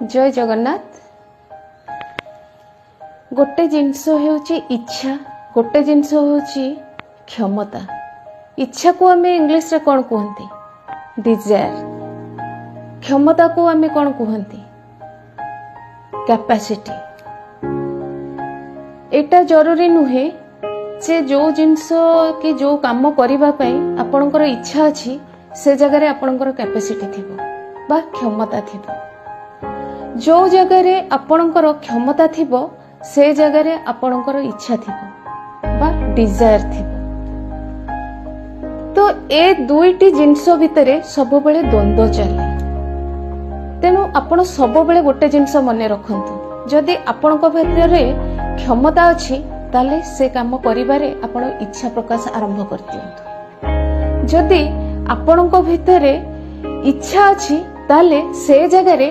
जय जगन्नाथ। गोटे जिनस होउची इच्छा, गोटे जिनस होउची क्षमता। इच्छा को आमे इंग्लिश रे कोन कहंती? डिजायर। क्षमता को आमे कोन कहंती? कैपेसिटी। एटा जरूरी नुहे जे जो जिनस कि जो काम करिबा पई आपनकर इच्छा अछि से जगह रे आपनकर कैपेसिटी थिबो बा क्षमता थिबो। जो जगह रे आपनकर क्षमता थिबो से जगह रे आपनकर इच्छा थिबो बा डिजायर थिबो। तो ए दुईटी जिनस भितरे सब बेले द्वंद्व चले। तेनु आपण सब बेले गोटे जिनस मने रखंतु, जदि आपनक भितरे क्षमता अछि ताले से काम करिबारे आपण इच्छा प्रकाश आरंभ कर दियंतु। जदि आपनक भितरे इच्छा अछि ताले से जगह रे